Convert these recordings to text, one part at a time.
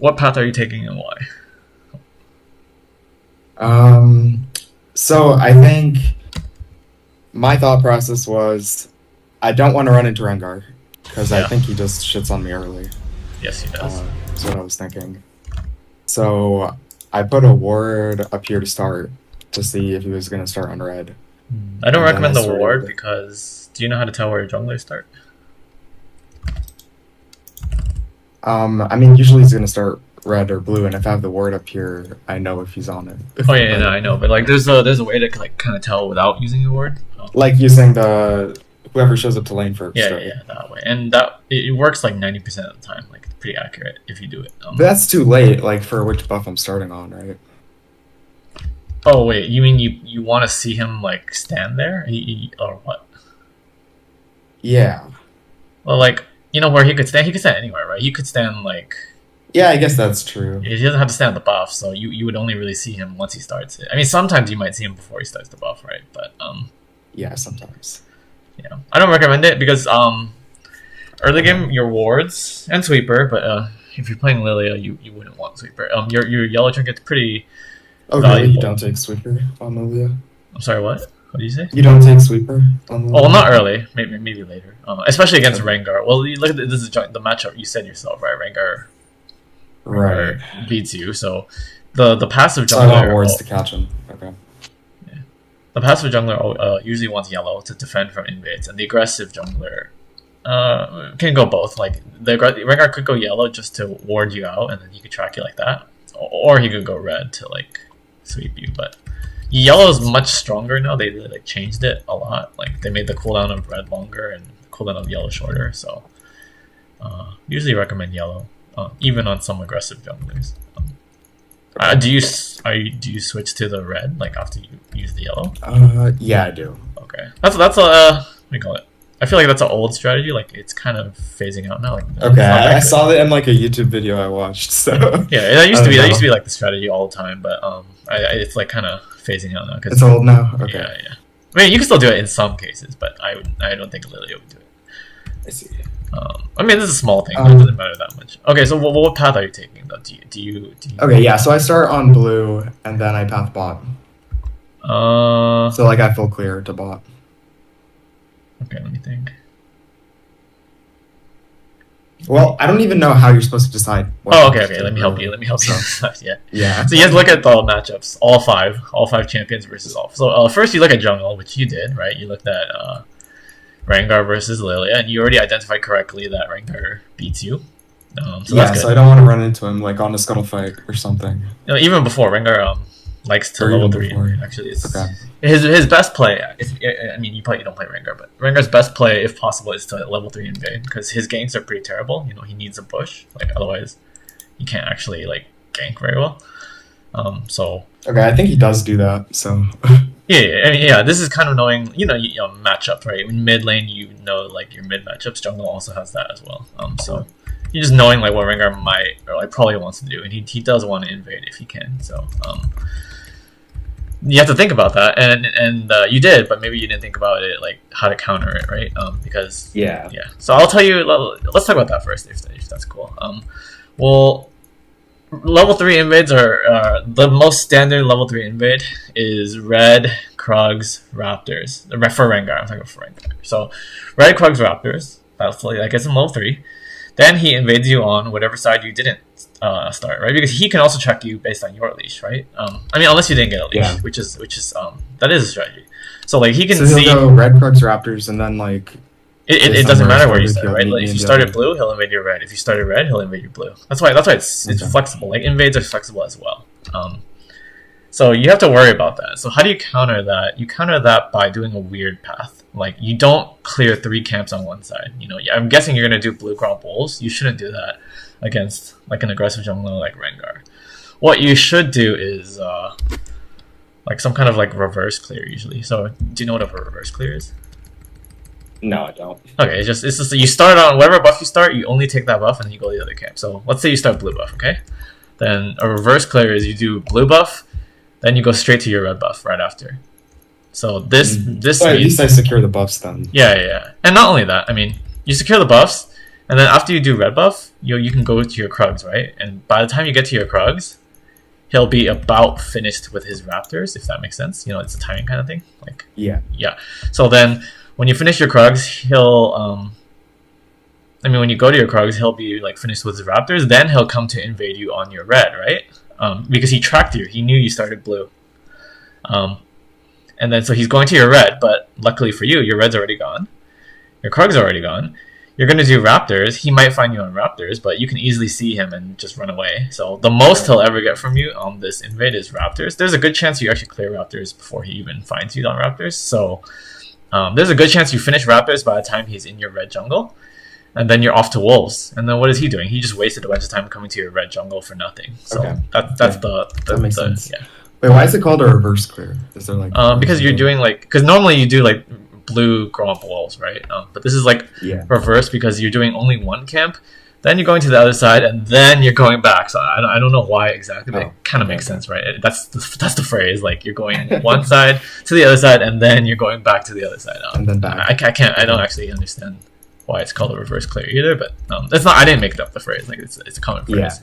what path are you taking and why? So I think my thought process was I don't want to run into Rengar because I think he just shits on me early. Yes, he does. That's what I was thinking. So I put a ward up here to start to see if he was going to start on red. I don't recommend the ward because do you know how to tell where your junglers start? I mean, usually he's going to start red or blue, and if I have the ward up here, I know if he's on it. Oh yeah, no, I know, but like there's a way to like kind of tell without using the ward. Like using the whoever shows up to lane first. Yeah, that way, and that it works like 90% of the time. Like it's pretty accurate if you do it. But that's too late, like for which buff I'm starting on, right? Oh wait, you mean you want to see him like stand there, or what? Yeah. Well, like you know where he could stand. He could stand anywhere, right? He could stand like. Yeah, I guess that's true. He doesn't have to stand on the buff, so you would only really see him once he starts it. I mean, sometimes you might see him before he starts the buff, right? But yeah, sometimes. Yeah, I don't recommend it because early game your wards and sweeper, but if you're playing Lillia, you wouldn't want sweeper. Your yellow trinket's pretty. Oh, really? You don't take sweeper on Lillia? I'm sorry, what? What did you say? You don't take sweeper on Lillia? Oh, well, not early. Maybe later. Especially against Rengar. Well, you look at this is the matchup you said yourself, right? Rengar beats you, so the passive jungler. So I want wards to catch him. Okay. Yeah. The passive jungler usually wants yellow to defend from invades, and the aggressive jungler can go both. Like the Rengar could go yellow just to ward you out, and then he could track you like that, or he could go red to like sweep you. But yellow is much stronger now. They like changed it a lot. Like they made the cooldown of red longer and the cooldown of yellow shorter. So usually recommend yellow, even on some aggressive junglers. Do you switch to the red like after you use the yellow? Yeah, I do. Okay, that's what do you call it? I feel like that's an old strategy. Like it's kind of phasing out now. Like, okay, I saw that in like a YouTube video I watched. So yeah, that used to be like the strategy all the time, but it's like kind of phasing out now. Cause, it's old now. Okay. Yeah. I mean, you can still do it in some cases, but I don't think Lillia would do it. I see. I mean, this is a small thing, but it doesn't matter that much. Okay, so what path are you taking though? Do you? Okay, yeah. So I start on blue, and then I path bot. So like I full clear to bot. Okay, let me think. Well, I don't even know how you're supposed to decide. Okay. Let me help you. Yeah. So you have to look at the matchups, all five champions versus all. So first you look at jungle, which you did, right? You looked at Rengar versus Lillia, and you already identified correctly that Rengar beats you. So that's good. So I don't want to run into him like on a scuttle fight or something. You know, even before Rengar likes to level 3. Actually, it's his best play. I mean, you don't play Rengar, but Rengar's best play, if possible, is to level 3 invade because his ganks are pretty terrible. You know, he needs a push. Like otherwise, you can't actually like gank very well. So okay, I think he does do that. So yeah. This is kind of knowing you know matchups, right? In mid lane, you know like your mid matchups. Jungle also has that as well. So you're just knowing like what Rengar might or like probably wants to do, and he does want to invade if he can. So you have to think about that, and you did, but maybe you didn't think about it like how to counter it, right? Because yeah. So I'll tell you. Let's talk about that first, if that's cool. Well, level 3 invades are the most standard level 3 invade is red, Krugs, Raptors. For Rengar, I'm talking about for Rengar. So red, Krugs, Raptors. That gets him level 3. Then he invades you on whatever side you didn't start, right? Because he can also track you based on your leash, right? I mean, unless you didn't get a leash, which is that is a strategy. So like he can see. So he'll go red, Krugs, Raptors, and then like it doesn't matter where you start, right? Like if you started blue, he'll invade your red. If you started red, he'll invade your blue. That's why it's flexible. Like invades are flexible as well. So you have to worry about that. So how do you counter that? You counter that by doing a weird path. Like you don't clear 3 camps on one side. You know, I'm guessing you're gonna do blue ground bulls. You shouldn't do that against like an aggressive jungler like Rengar. What you should do is like some kind of like reverse clear usually. So do you know what a reverse clear is? No, I don't. Okay, it's just you start on whatever buff you start, you only take that buff and then you go to the other camp. So let's say you start blue buff, okay? Then a reverse clear is you do blue buff, then you go straight to your red buff right after. So this at least I secure the buffs then. Yeah. And not only that, I mean, you secure the buffs, And then after you do red buff, you can go to your Krugs, right? And by the time you get to your Krugs, he'll be about finished with his Raptors, if that makes sense. You know, it's a timing kind of thing. Like yeah. So then when you finish your Krugs, he'll when you go to your Krugs, he'll be like finished with his Raptors. Then he'll come to invade you on your red, right? Because he tracked you. He knew you started blue. And then so he's going to your red, but luckily for you, your red's already gone. Your Krug's already gone. You're going to do Raptors. He might find you on Raptors, but you can easily see him and just run away. So the most he'll ever get from you on this invade is Raptors. There's a good chance you actually clear Raptors before he even finds you on Raptors. So there's a good chance you finish Raptors by the time he's in your red jungle. And then you're off to Wolves. And then what is he doing? He just wasted a bunch of time coming to your red jungle for nothing. So that makes sense. Yeah. Wait, why is it called a reverse clear? Is there like because you're doing like, because normally you do like blue grow up walls, right? But this is like reverse because you're doing only one camp, then you're going to the other side, and then you're going back. So I don't know why exactly, but it kind of makes sense, right? That's the phrase. Like you're going one side to the other side, and then you're going back to the other side. And then back. I don't actually understand why it's called a reverse clear either, but it's not. I didn't make it up the phrase. Like it's a common phrase.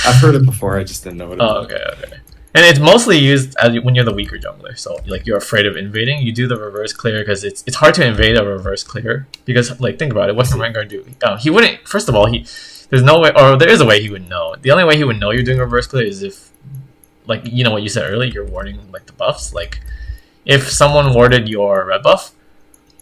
I've heard it before. I just didn't know what it was. Okay. And it's mostly used when you're the weaker jungler. So like you're afraid of invading, you do the reverse clear because it's hard to invade a reverse clear because like think about it. What's the Rengar do? He wouldn't. First of all, there's no way, or there is a way he would know. The only way he would know you're doing reverse clear is if, like you know what you said earlier, you're warding like the buffs. Like if someone warded your red buff,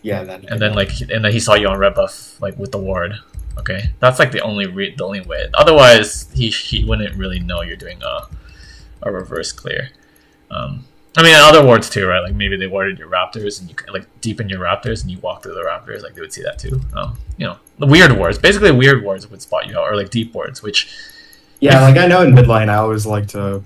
and then he saw you on red buff like with the ward. Okay, that's like the only way. Otherwise, he wouldn't really know you're doing a reverse clear. I mean, other wards too, right? Like maybe they warded your Raptors and you like deepen your Raptors and you walk through the Raptors, like they would see that too. You know, the weird wards, basically weird wards would spot you out, or like deep wards, which like I know in mid lane I always like to,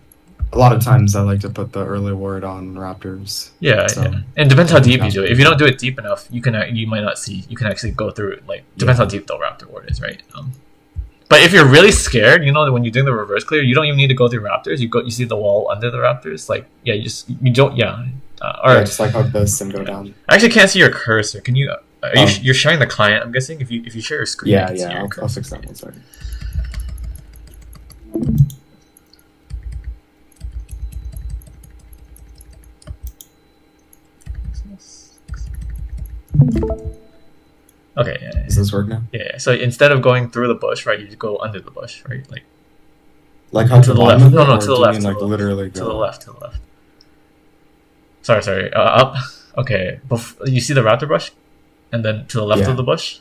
a lot of times I like to put the early ward on Raptors. Yeah. And it depends how deep you do it. If you don't do it deep enough, you might not see. You can actually go through it. Like depends how deep the Raptor ward is, right? But if you're really scared, you know that when you're doing the reverse clear, you don't even need to go through Raptors. You see the wall under the Raptors. Like just like hug this and go down. I actually can't see your cursor. Can you? You're sharing the client. I'm guessing if you share your screen. I'll fix that one. Sorry. Okay. Does this work now? Yeah. So instead of going through the bush, right, you just go under the bush, right? Like how to the left? No, to the left. Like literally to the left. To the left. Sorry. Up. Okay. You see the Raptor bush, and then to the left of the bush.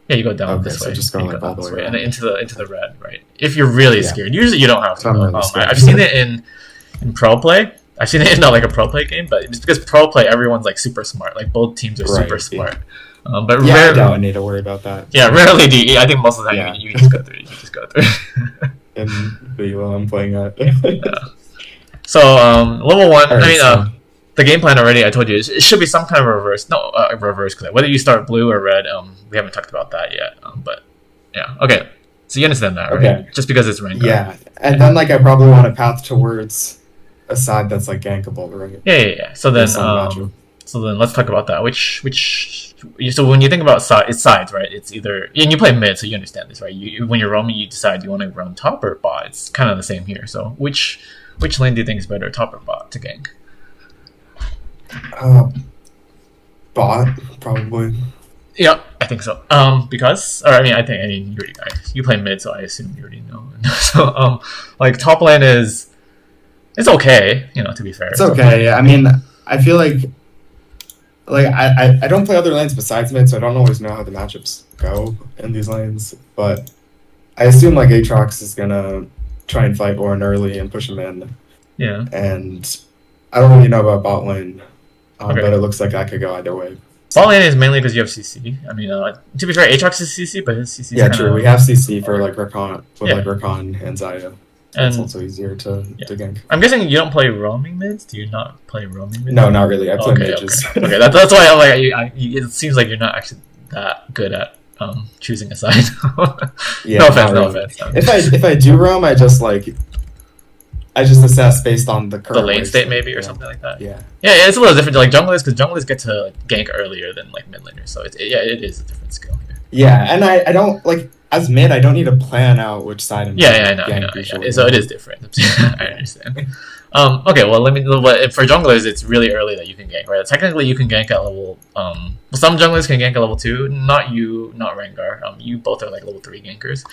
Yeah, you go down this way. Just go like all the way, and then into the red, right? If you're really scared, usually you don't have to. Really I've seen it in pro play. I've seen it in not like a pro play game, but it's because pro play everyone's like super smart. Like both teams are super smart. But I don't need to worry about that. Yeah, rarely do you. I think most of the time you just go through. You just go through. And I'm playing that. So level 1. Right, the game plan already. I told you it should be some kind of reverse clear. Whether you start blue or red, we haven't talked about that yet. But yeah, okay. So you understand that, right? Okay. Just because it's Rengar. Yeah, and then like I probably want a path towards a side that's like gankable, right? Yeah. So then, let's talk about that. So when you think about it's sides, right? It's either, and you play mid, so you understand this, right? When you're roaming, you decide you want to run top or bot. It's kind of the same here. So which lane do you think is better, top or bot to gank? Bot, probably. Yeah, I think so. Because, you play mid, so I assume you already know. So like top lane it's okay, to be fair. It's okay. I mean, I feel like I don't play other lanes besides mid, so I don't always know how the matchups go in these lanes. But I assume like Aatrox is gonna try and fight Ornn early and push him in. Yeah. And I don't really know about bot lane, but it looks like I could go either way. Bot lane is mainly because you have CC. I mean, to be fair, Aatrox is CC, but his CC. Yeah, true. We have CC for like Rakan, like Rakan and Zaya. And it's also easier to gank. I'm guessing you don't play roaming mids? Do you not play roaming mids? No, not really. I play mages. Okay, that's why I'm like, it seems like you're not actually that good at choosing a side. No offense. If I do roam, I just assess based on the current lane state maybe or something like that. Yeah, it's a little different. Like junglers, because junglers get to gank earlier than like mid laners, so it is a different skill here. Yeah, and I don't like as mid. I don't need to plan out which side I'm Yeah, I know. Yeah. So it is different. I understand. Okay, well, let me. But for junglers, it's really early that you can gank, right? Technically, you can gank at level. Some junglers can gank at level 2. Not you, not Rengar. You both are like level 3 gankers.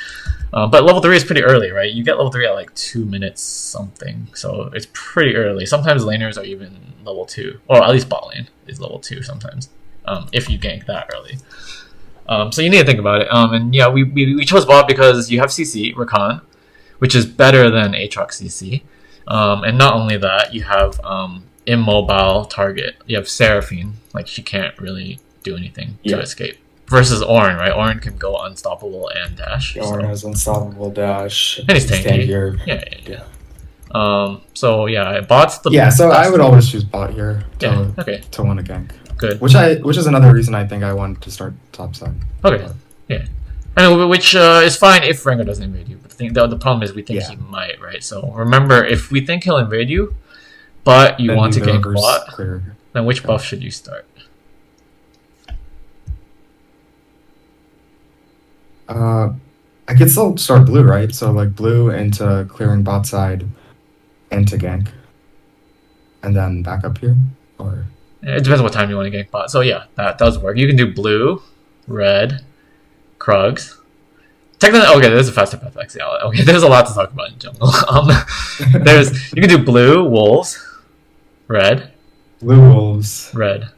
But level 3 is pretty early, right? You get level 3 at like 2 minutes something, so it's pretty early. Sometimes laners are even level 2, or at least bot lane is level 2 sometimes. If you gank that early. So you need to think about it. And yeah, we chose bot because you have CC, Rakan, which is better than Aatrox CC. And not only that, you have immobile target. You have Seraphine, like she can't really do anything to escape. Versus Ornn, right? Ornn can go unstoppable and dash. Ornn has unstoppable dash. And he's tanky. Yeah. So yeah, bot's the so I would always choose bot here to win a gank. Good. Which is another reason I think I wanted to start top side. Okay. But, yeah. And which is fine if Rengar doesn't invade you. But the problem is we think he might, right? So remember, if we think he'll invade you, but you want to gank bot, then which buff should you start? I could still start blue, right? So like blue into clearing bot side into gank. And then back up here? Or it depends what time you want to gank bot. So yeah, that does work. You can do blue, red, Krugs. Technically, okay, there's a faster path actually. Okay, there's a lot to talk about in jungle. You can do blue, wolves, red. Blue, wolves. Red.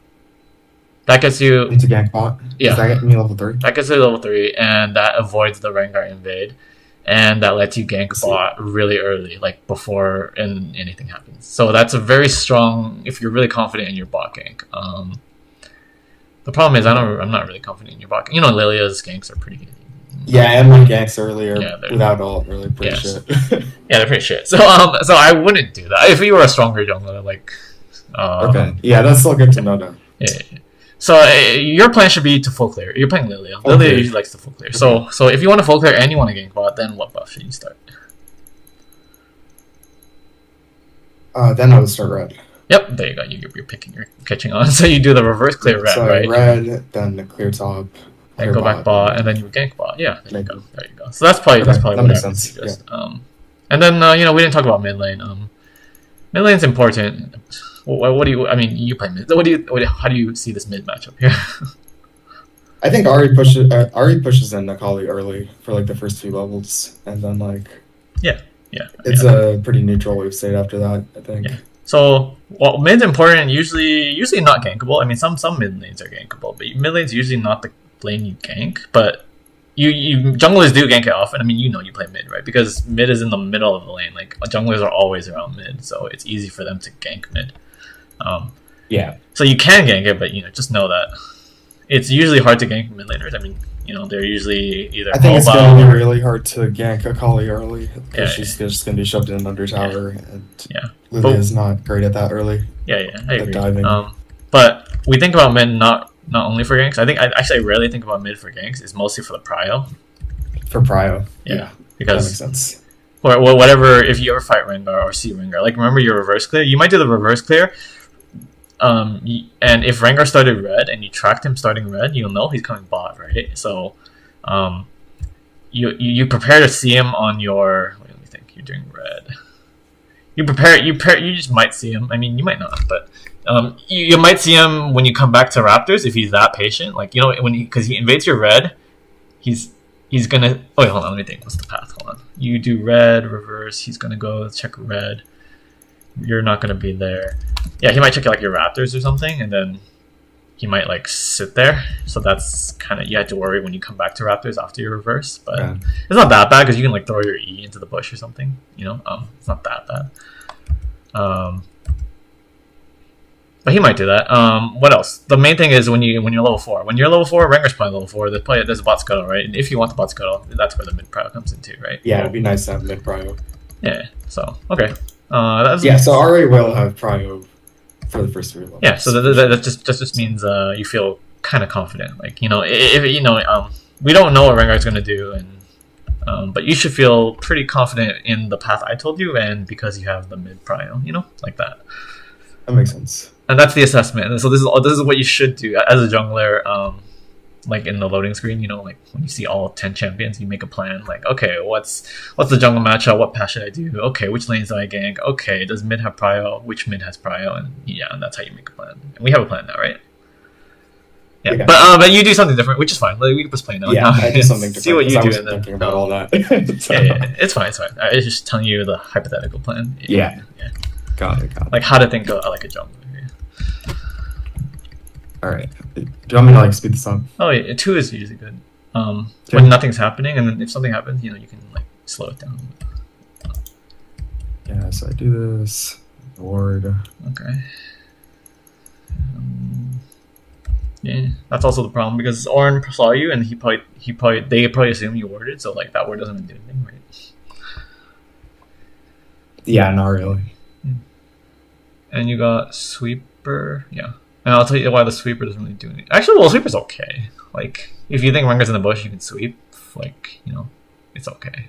That gets you into gank bot. Yeah. Does that get me level 3? That gets you level 3, and that avoids the Rengar invade. And that lets you gank bot really early, like before anything happens. So that's a very strong, if you're really confident in your bot gank. The problem is I'm not really confident in your bot gank. You know, Lilia's ganks are pretty good. Yeah, and my ganks earlier without ult really pretty shit. Yeah, they're pretty shit. So I wouldn't do that. If you were a stronger jungler, like okay. Yeah, that's still good to know though. Yeah. So your plan should be to full clear. You're playing Lillia. Lillia usually likes to full clear. So if you want to full clear and you want to gank bot, then what buff should you start? Then I would start red. Yep, there you go. You're picking. You're catching on. So you do the reverse clear red, right? Red, then the clear top. Then go back bot, and then you gank bot. Yeah, there you go. There you go. So that's probably that what makes sense. And then we didn't talk about mid lane. Mid lane's important. What do you? I mean, you play mid. How do you see this mid matchup here? I think Ari pushes in Akali early for like the first few levels, and then like it's a pretty neutral wave state after that. I think. Yeah. So mid's important. Usually not gankable. I mean, some mid lanes are gankable, but mid lane's usually not the lane you gank. But you junglers do gank it often. I mean, you play mid, right? Because mid is in the middle of the lane. Like junglers are always around mid, so it's easy for them to gank mid. So you can gank it, but just know that it's usually hard to gank mid laners. I mean, they're usually either. I think it's going to be really hard to gank Akali early because she's just going to be shoved in under tower, and Lillia is not great at that early. I agree. Diving. But we think about mid not only for ganks. I rarely think about mid for ganks. It's mostly for the prio. For prio, because that makes sense. Or whatever. If you ever fight Rengar or see Rengar, like remember your reverse clear. You might do the reverse clear. And if Rengar started red and you tracked him starting red, you'll know he's coming bot, right? So, you prepare to see him on your. Wait, let me think. You're doing red. You prepare. You just might see him. I mean, you might not, but you might see him when you come back to Raptors if he's that patient. Like because he invades your red, he's gonna. Oh wait, hold on. Let me think. What's the path? Hold on. You do red reverse. He's gonna go check red. You're not gonna be there. Yeah, he might check like your Raptors or something, and then he might like sit there. So that's kind of you have to worry when you come back to Raptors after your reverse. But it's not that bad because you can like throw your E into the bush or something. It's not that bad. But he might do that. What else? The main thing is when you're level 4. When you're level 4, Rengar's playing level 4. There's a bot scuttle, right? And if you want the bot scuttle, that's where the mid prio comes into, right? Yeah, it'd be nice to have mid prio. Yeah. So okay. So Ari will have prio for the first 3 levels. Yeah, so that just means you feel kind of confident. Like if we don't know what Rengar's gonna do, and but you should feel pretty confident in the path I told you, and because you have the mid prio, like that. That makes sense. And that's the assessment. And so this is what you should do as a jungler. like in the loading screen, like when you see all 10 champions, you make a plan. Like, okay, what's the jungle matchup? What path should I do? Okay, which lanes do I gank? Okay, does mid have prio? Which mid has prio? And that's how you make a plan. And we have a plan now, right? Yeah. But you do something different, which is fine. Like, we can just play now. Yeah, I do something different. See what you do, and then thinking about all that. So. Yeah, it's fine. I was just telling you the hypothetical plan. Yeah. Got it. Like how to think of like a jungle. All right. Do you want me to speed this up? Oh yeah, 2 is usually good. When nothing's happening, and then if something happens, you can slow it down. Yeah. So I do this. Ward. Okay. Yeah, that's also the problem because Oren saw you, and they probably assume you warded, so that ward doesn't do anything, right? Yeah, not really. And you got sweeper, yeah. And I'll tell you why the sweeper doesn't really do anything. Actually, well, sweeper's okay. If you think Rengar's in the bush, you can sweep. It's okay.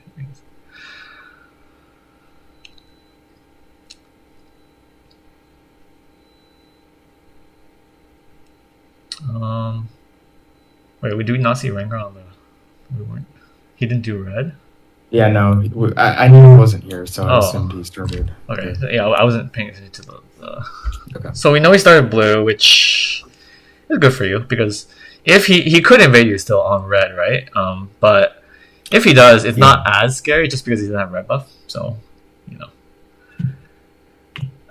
Wait, we do not see Rengar on the. We weren't. He didn't do red. Yeah, no. I knew he wasn't here, so I assumed he started. Okay, yeah, I wasn't paying attention to the. Okay. So we know he started blue, which is good for you because if he could invade you still on red, right? But if he does, it's not as scary just because he doesn't have red buff. So,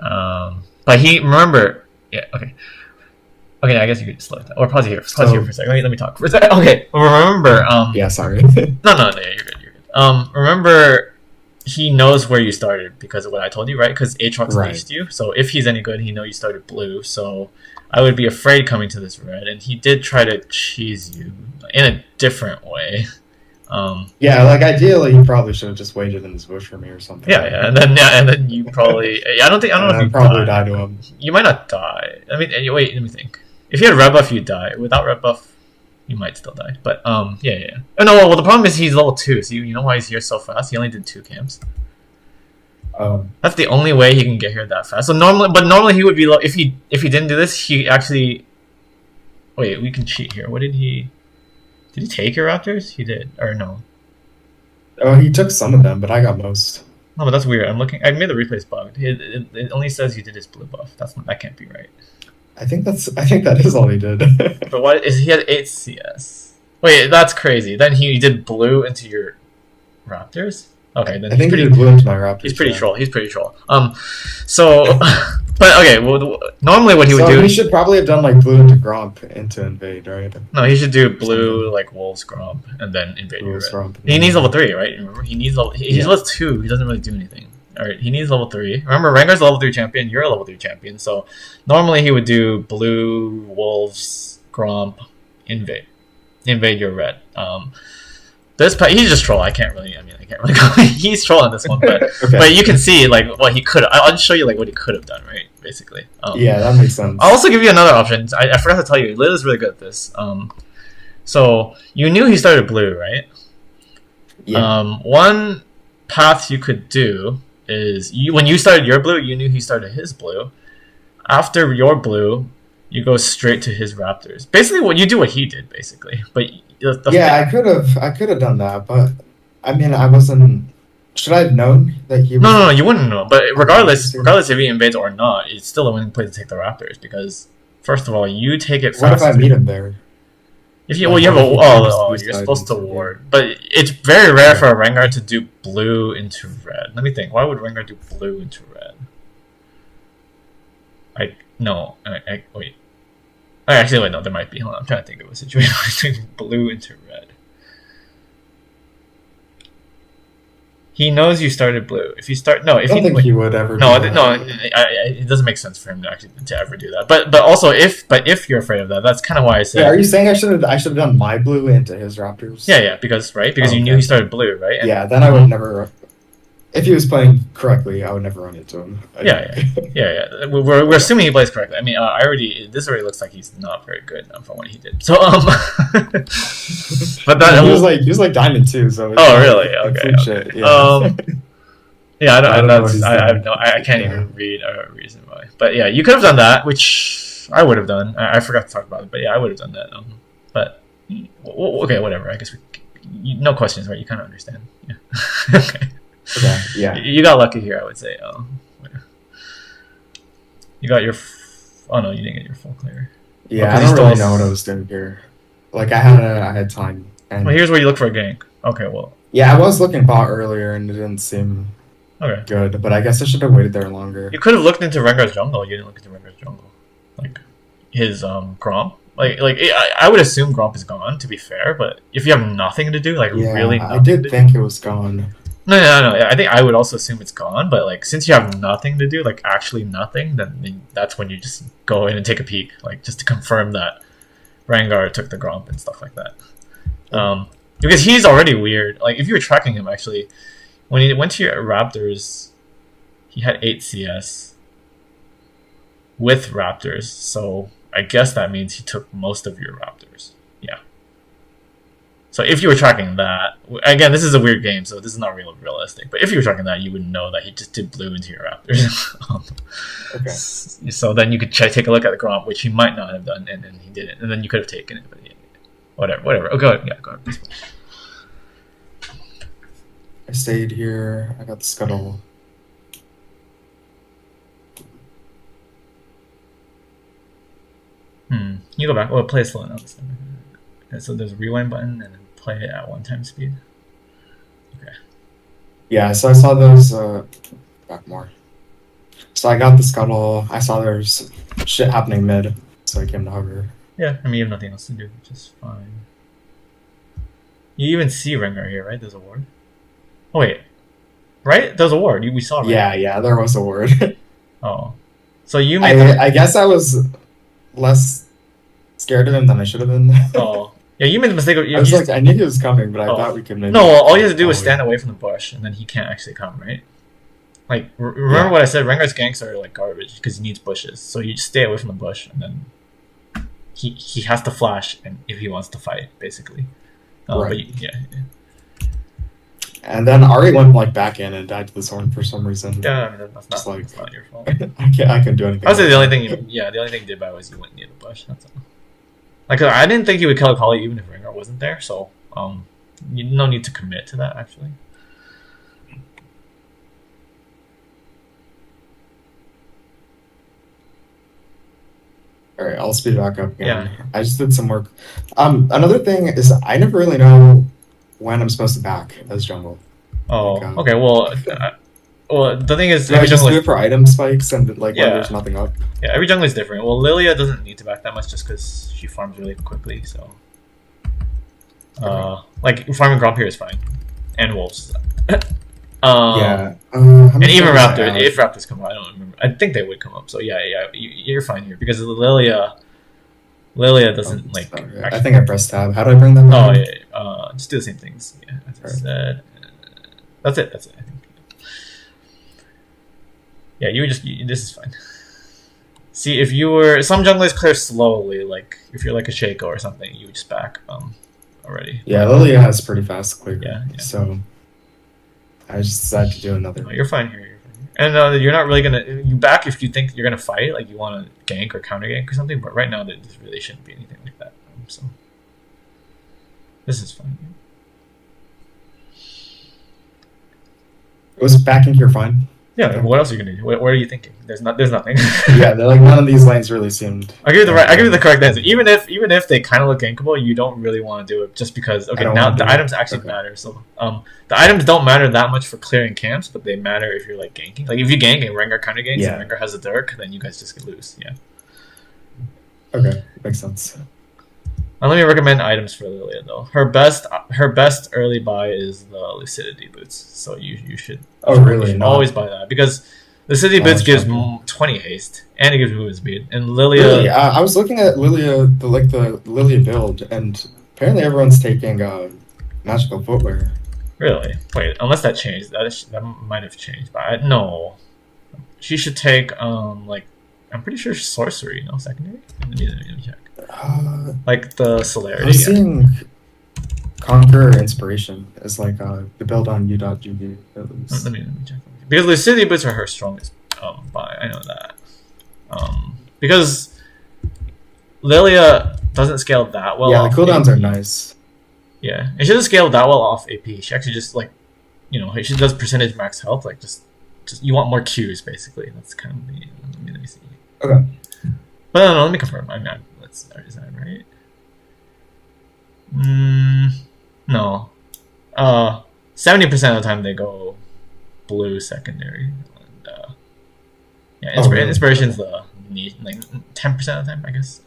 But remember, yeah, okay. Okay, I guess you could slow it down. Or pause here. Pause here for a second. Let me talk for a second. Okay, remember. Yeah, sorry. No, you're good. You're good. Remember, he knows where you started because of what I told you, right? Because Aatrox leashed you. So if he's any good, he know you started blue. So I would be afraid coming to this red, and he did try to cheese you in a different way. Yeah, ideally, you probably should have just waited in this bush for me or something. Yeah, and then you probably. I don't know if you probably die to him. You might not die. I mean, wait, let me think. If you had red buff, you'd die. Without red buff, you might still die. But yeah. Oh no, well the problem is he's level 2, so you know why he's here so fast? He only did 2 camps. That's the only way he can get here that fast. So normally he would be low. If he didn't do this, he actually. Wait, we can cheat here. What did he? Did he take your raptors? He did, or no? Oh, he took some of them, but I got most. No, but that's weird. I'm looking. I made the replays bugged. It only says he did his blue buff. That can't be right. I think that is all he did. But what is he had 8 CS? Wait, that's crazy. Then he did blue into your raptors. Okay, then I think he did blue into my raptors. He's pretty troll. So, but okay. Well, normally what he would do. He should probably have done blue into Gromp into invade, right? No, he should do blue Wolves Gromp and then invade your red. He needs level 3, right? Remember, he needs level. He's level 2. He doesn't really do anything. Alright, he needs level 3. Remember, Rengar's a level 3 champion, you're a level 3 champion, so normally he would do blue, wolves, gromp, invade your red. He's just troll. I can't really go. He's trolling this one, but okay. But you can see what he could. I'll just show you what he could have done, right? Basically. Yeah, that makes sense. I'll also give you another option. I forgot to tell you, Lillia's really good at this. So you knew he started blue, right? Yeah. One path you could do is when you started your blue, you knew he started his blue. After your blue, you go straight to his raptors. Basically, you do what he did, basically. But I could have done that, but I mean, I wasn't. Should I have known that he? No, you wouldn't know. But regardless if he invades or not, it's still a winning play to take the raptors because first of all, you take it. What if I meet him there? If you you have a you're supposed to ward, but it's very rare for a Rengar to do blue into red. Let me think. Why would Rengar do blue into red? Wait. Actually, wait, no, there might be. Hold on, I'm trying to think of a situation between blue into red. He knows you started blue. If you start, no, if I don't think he would ever. It doesn't make sense for him to ever do that. But also if you're afraid of that, that's kind of why I said. Yeah, are you saying I should have done my blue into his raptors? Yeah, because you knew he started blue, right? And, then I would never. If he was playing correctly, I would never run into him. Yeah. We're assuming he plays correctly. I mean, this already looks like he's not very good from what he did. So but that he was like Diamond too. So really? Okay. Shit, yeah. I can't even read a reason why. But yeah, you could have done that, which I would have done. I forgot to talk about it, but yeah, I would have done that. But Okay, whatever. I guess no questions, right? You kind of understand. Yeah. Okay. Okay. Yeah. You got lucky here, I would say. You got your. Oh no, you didn't get your full clear. Yeah, I don't really know what I was doing here. Like I had time. And well, here's where you look for a gank. Okay, well. Yeah, I was looking bot earlier, and it didn't seem good. But I guess I should have waited there longer. You could have looked into Rengar's jungle. You didn't look into Rengar's jungle, like his Gromp. Like I would assume Gromp is gone. To be fair, but if you have nothing to do, like really, nothing I did think it was gone. No. I think I would also assume it's gone. But like since you have nothing to do, like actually nothing, then that's when you just go in and take a peek, like just to confirm that Rengar took the Gromp and stuff like that. Because he's already weird. Like if you were tracking him, actually, when he went to your Raptors, he had 8 CS with Raptors. So I guess that means he took most of your Raptors. Yeah. So if you were tracking that, again, this is a weird game, so this is not realistic. But if you were tracking that, you would know that he just did blue into your Raptors. Okay. So then you could take a look at the Gromp, which he might not have done, and he didn't, and then you could have taken it. But yeah, whatever. Oh, go ahead. Yeah, go ahead. I stayed here. I got the scuttle. You go back. Well, play slow enough. Okay, so there's a rewind button, and then play it at 1x speed. Okay. Yeah, so I saw those. Back more. So I got the scuttle. I saw there's shit happening mid, so I came to hover. Yeah, I mean you have nothing else to do, which is fine. You even see Rengar here, right? There's a ward. Oh wait, right? There's a ward. We saw. Right? Yeah, there was a ward. Oh, so you made. I guess I was less scared of him than I should have been. Oh, yeah, you made the mistake. I was like, I knew he was coming, but I thought we could maybe. No, all you have to do is stand away from the bush, and then he can't actually come, right? Like, remember what I said? Rengar's ganks are like garbage because he needs bushes. So you just stay away from the bush, and then he has to flash, and if he wants to fight, basically. Right. But yeah. And then Ari went like back in and died to the Zorn for some reason. Yeah, I mean, that's not your fault. I can't do anything. I would say the only thing you did bad was you went near the bush. That's all. Like I didn't think you would kill a Kali even if Rengar wasn't there. So no need to commit to that actually. All right, I'll speed back up again. Yeah. I just did some work. Another thing is I never really know when I'm supposed to back as jungle. Oh, like, okay. Well, the thing is, every jungle do it for item spikes and like when there's nothing up. Yeah, every jungle is different. Well, Lillia doesn't need to back that much just because she farms really quickly. So, like farming Gromp here is fine, and wolves. And even Raptors, if Raptors come up, I don't remember. I think they would come up. So yeah, you're fine here because Lillia doesn't like. I think I pressed tab. How do I bring that back? Oh yeah, just do the same things. Yeah, as I said. That's it. I think. Yeah, you would just. This is fine. See, if you were some junglers clear slowly, like if you're like a Shaco or something, you would just back already. Yeah, Lillia has pretty fast clear. Yeah. So I just decided to do another. No, you're fine here. And you're not really gonna you back if you think you're gonna fight, like you want to gank or counter gank or something. But right now, there really shouldn't be anything like that. So this is fine. Was backing here fine? Yeah. What else are you gonna do? What are you thinking? There's nothing. Yeah, like none of these lanes really seemed. I give you the correct answer. Even if they kind of look gankable, you don't really want to do it just because. Okay, now the items actually matter. So the items don't matter that much for clearing camps, but they matter if you're like ganking. Like if you gank and Rengar counter ganks and Rengar has a Dirk, then you guys just get loose. Yeah. Okay, makes sense. Let me recommend items for Lillia though. Her best early buy is the Lucidity boots. So you should. Really? You should always buy that because Lucidity boots gives 20 haste and it gives movement speed. And Lillia. Really? I was looking at Lillia, the Lillia build, and apparently everyone's taking magical footwear. Really? Wait, unless that changed. That might have changed. But no, she should take like I'm pretty sure sorcery, no secondary. Let me check. Like the celerity. I was seeing Conquer Inspiration as like the build on u.gb. Let me check. Because Lucidity boots are her strongest buy. I know that. Because Lillia doesn't scale that well. Yeah, the cooldowns are nice. Yeah, and she doesn't scale that well off AP. She actually just like, she does percentage max health. Like just you want more Qs basically. That's kind of the. Let me see. Okay. But no, let me confirm. I'm not. Is that right? No. 70% of the time they go blue secondary. And, yeah, inspiration's the like 10% of the time, I guess.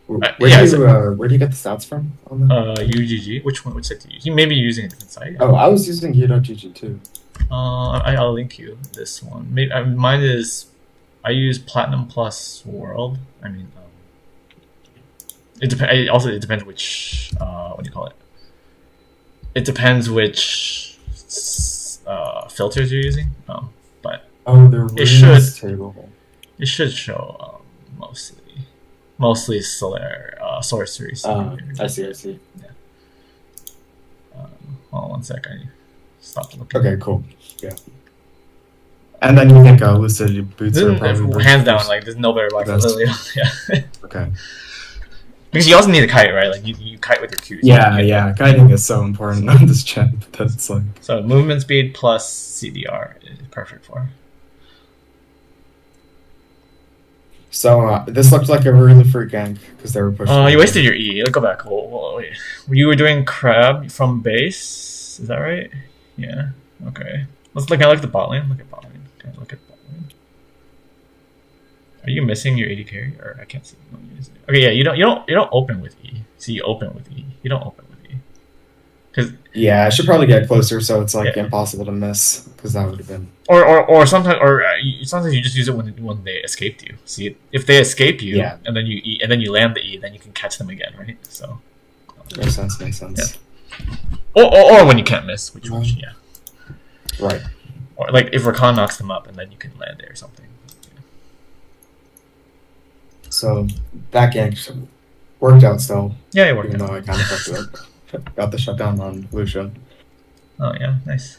Where do you get the stats from on that? UGG. Which site do you use? You may be using a different site. Oh, I was using u.gg too. I'll link you this one. Mine is, I use Platinum Plus World. I mean, it depends. Also, it depends which what do you call it? It depends which filters you're using. But it should show mostly sorcery. I see. Yeah. Hold on one sec. I stopped looking. Okay, cool. Yeah. And then you think Lucidity boots are probably hands down. Like there's no better black than Lillia. Yeah. Okay. Because you also need a kite, right? Like you kite with your Qs. Yeah. Kiting is so important on this champ. That's like. So movement speed plus CDR is perfect for her. So this looked like a really free gank because they were pushing. Oh, you wasted your E. Let's go back. Wait. You were doing crab from base. Is that right? Yeah. Okay. Let's look. I look at the bot lane. Look at bot lane. Can I look at bot lane? Are you missing your AD carry? Or I can't see. Okay, yeah. You don't open with E. So you open with E. You don't open with E. Yeah, I should probably get closer so it's like impossible to miss because that would have been. Or sometimes you just use it when they escaped you. See, if they escape you, and then you land the E, then you can catch them again, right? So. Makes sense. Yeah. Or when you can't miss, which yeah. Right. Or like if Rakan knocks them up, and then you can land there or something. Yeah. So that gank worked out still. Yeah, it worked out. Even though I kind of fucked it up. Got the shutdown on Lucia. Oh yeah, nice.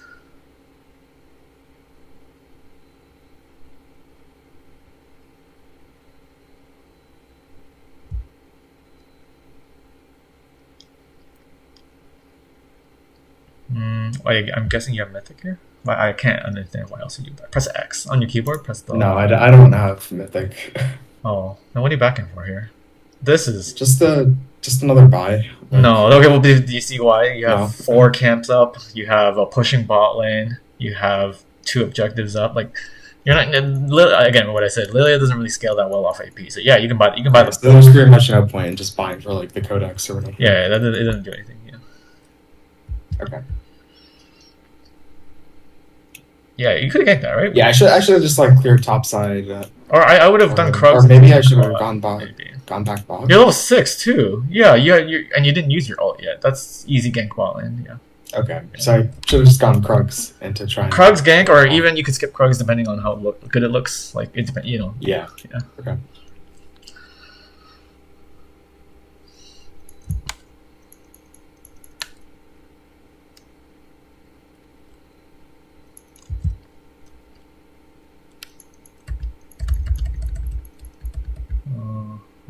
I'm guessing you have Mythic here? But I can't understand why else you do that. Press X on your keyboard. Press the. No, I don't have Mythic. Oh, then what are you backing for here? This is just another buy. No, okay. Well, do you see why? You have 4 camps up. You have a pushing bot lane. You have 2 objectives up. Like you're not again. What I said, Lillia doesn't really scale that well off AP. So yeah, you can buy the. So there's pretty much no point in just buying for like the codex or whatever. Yeah, it doesn't do anything. Yeah. Okay. Yeah, you could have ganked that, right? Yeah, I should have just like cleared top side. Or I would have done Krugs. Or maybe I should have gone back bot. You're level 6 too. Yeah, and you didn't use your ult yet. That's easy gank bot lane. Yeah. Okay, so I should have just gone Krugs into trying. Krugs gank, or even you could skip Krugs depending on how good it looks. Like it depends, Yeah. Okay.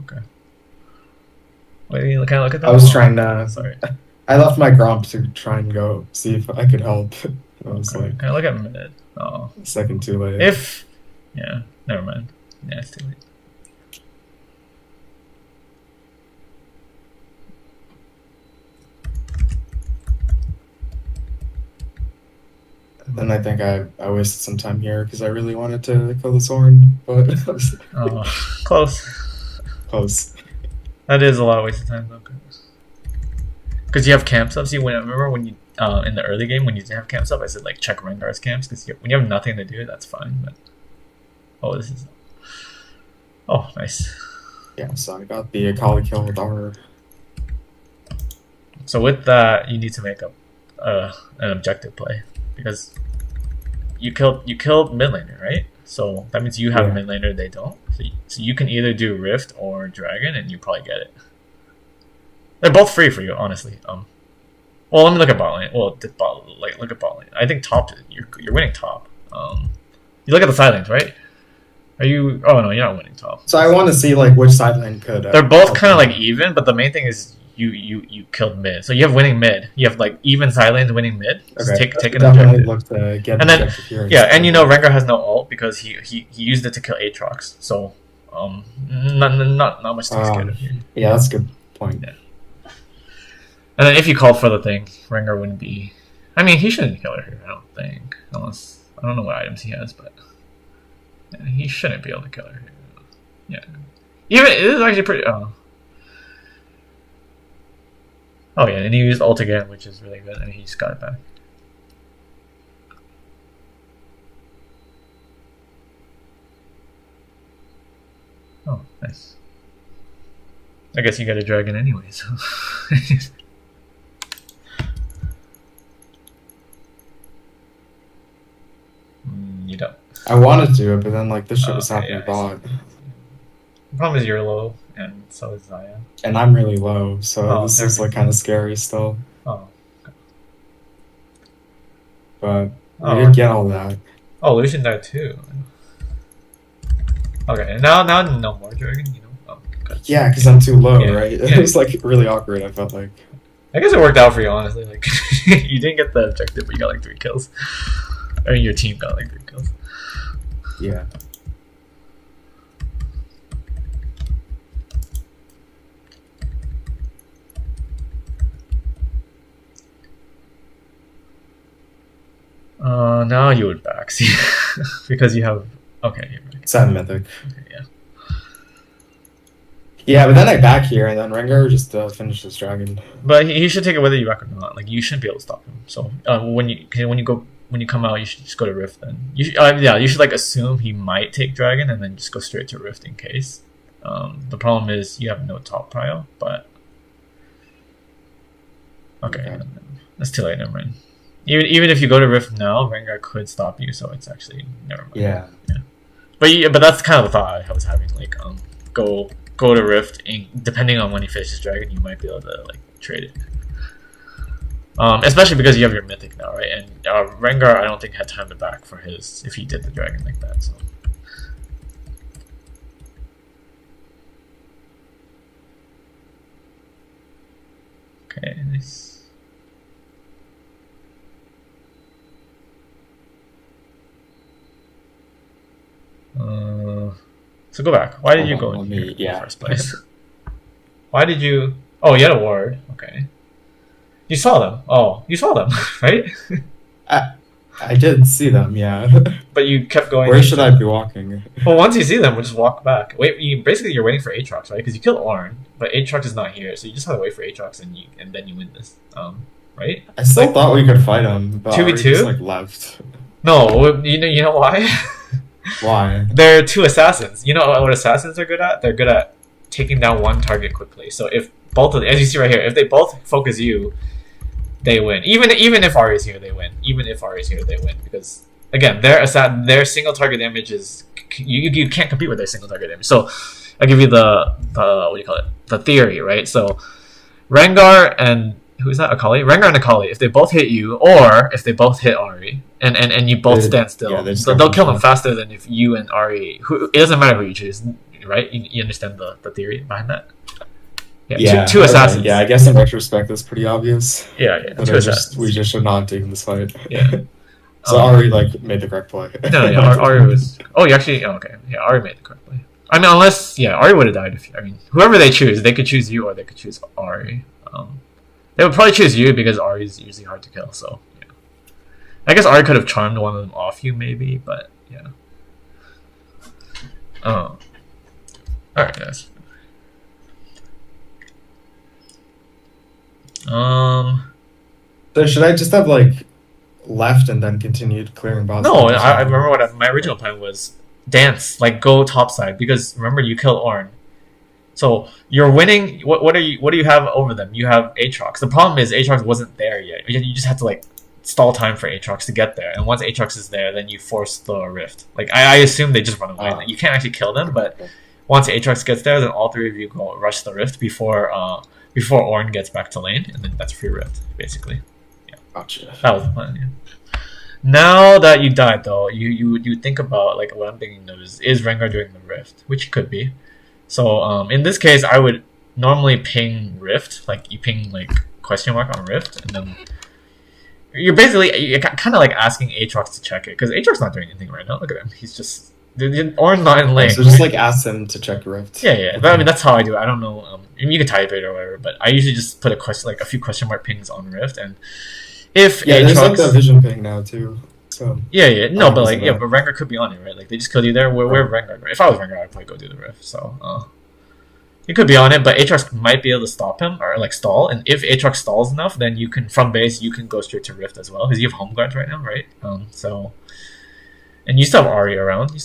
Okay. Wait, can I look at that? I was trying to. Sorry. I left my Gromp to try and go see if I could help. I was like, can I look at mid? Oh. Second too late. Yeah, never mind. Yeah, it's too late. Then I think I wasted some time here because I really wanted to kill the Soren, but close. That is a lot of wasted time though. Because you have camps up. See, remember when you in the early game when you didn't have camps up, I said like check Rengar's camps because when you have nothing to do, that's fine. But this is nice. Yeah, so I got the Akali kill with our. So with that, you need to make up an objective play because you killed mid laner, right? So that means you have a mid laner, they don't. So you can either do Rift or Dragon, and you probably get it. They're both free for you, honestly. Well, let me look at bot lane. Well, look at bot lane. I think top. You're winning top. You look at the silence, right? Are you? Oh no, you're not winning top. So I want to see like which side lane could. They're both kind of like even, but the main thing is you killed mid. So you have winning mid. You have like even side lanes winning mid. Okay. Take an objective. Look to get and then and you know Rengar has no ult because he used it to kill Aatrox. So not much to be scared of here. Yeah, that's a good point. Yeah. And then if you called for the thing, Rengar wouldn't be. I mean, he shouldn't kill her here. I don't think, unless I don't know what items he has, but yeah, he shouldn't be able to kill her here. Yeah, even it is actually pretty. Oh yeah, and he used ult again, which is really good, and he just got it back. Oh, nice. I guess you got a dragon anyway, so. You don't. I wanted to, but then like this shit was happening bot. The problem is you're low, and so is Zaya. And I'm really low, so this is like kind of scary still. Oh. But I didn't get all that. Oh, Lucian died too. Okay, now no more dragon, you know. Oh, yeah, because I'm too low, right? It was like really awkward. I felt like. I guess it worked out for you, honestly. Like you didn't get the objective, but you got like 3 kills. Or your team got like 3 kills. Yeah. Now you would back, see, because you have okay. 7 mythic. Okay, yeah. Yeah, but then I back here, and then Rengar just finished this dragon. But he should take it whether you back or not. Like you shouldn't be able to stop him. So when you come out, you should just go to Rift. Then you should like assume he might take dragon, and then just go straight to Rift in case. The problem is you have no top prio, but okay. That's too late. Never mind. Even if you go to Rift now, Rengar could stop you, so it's actually never mind. Yeah. But that's kind of the thought I was having. Like go to Rift, and depending on when he finishes dragon, you might be able to like trade it. Especially because you have your mythic now, right? And Rengar, I don't think had time to back for his if he did the dragon like that. So. Okay, nice. So go back. Why did you go in here in the first place? Why did you? Oh, you had a ward. Okay. You saw them. Oh, you saw them, right? I did see them, yeah. But you kept going. Where should I be walking? Well, once you see them, we'll just walk back. Wait, you're waiting for Aatrox, right? Because you killed Ornn, but Aatrox is not here, so you just have to wait for Aatrox, and then you win this. Right? I still thought we could fight him, but 2v2? just like left. No, you know why? Why? They're 2 assassins. You know what assassins are good at? They're good at taking down one target quickly. So if both of them, as you see right here, if they both focus you, they win. Even if Ahri is here, they win. Even if Ahri is here, they win because again, their single target damage is you can't compete with their single target damage. So I'll give you the what do you call it? The theory, right? So Rengar and who's that? Akali? Rengar and Akali. If they both hit you, or if they both hit Ahri, and you both stand still, they'll kill them faster than if you and Ahri. It doesn't matter who you choose, right? You understand the theory behind that? Yeah, two assassins. Yeah, I guess in retrospect that's pretty obvious. Yeah. But we just should not have taken this fight. Yeah. So Ahri like made the correct play. Ahri was. Oh, you actually. Oh, okay. Yeah, Ahri made the correct play. I mean, unless Ahri would have died if. I mean, whoever they choose, they could choose you or they could choose Ahri. They would probably choose you because Ahri is usually hard to kill. So yeah. I guess Ahri could have charmed one of them off you, maybe, but yeah. Oh. All right, guys. So should I just have like left and then continued clearing bots? No, I remember what my original plan was. Dance, like go topside, because remember you killed Ornn. So you're winning. What do you have over them? You have Aatrox. The problem is Aatrox wasn't there yet. You just had to like stall time for Aatrox to get there. And once Aatrox is there, then you force the rift. Like I assume they just run away. You can't actually kill them, but once Aatrox gets there, then all 3 of you go rush the rift before Ornn gets back to lane, and then that's free rift basically. Yeah. Gotcha. That was the plan. Yeah. Now that you died, though, you think about like what I'm thinking of is Rengar doing the Rift, which he could be. So in this case, I would normally ping Rift, like you ping like question mark on Rift, and then you're kind of like asking Aatrox to check it because Aatrox not doing anything right now. Look at him, he's just Orange not in lane. So just like ask them to check Rift. Yeah, yeah. But, I mean that's how I do it. I don't know. You can type it or whatever, but I usually just put a few question mark pings on Rift, and if there's like the vision ping now too. So yeah. No, but like but Rengar could be on it, right? Like they just killed you there. Where Rengar? If I was Rengar, I'd probably go do the Rift. So he could be on it, but Aatrox might be able to stop him or like stall. And if Aatrox stalls enough, then you can from base you can go straight to Rift as well because you have home guards right now, right? So and you still have Ahri around.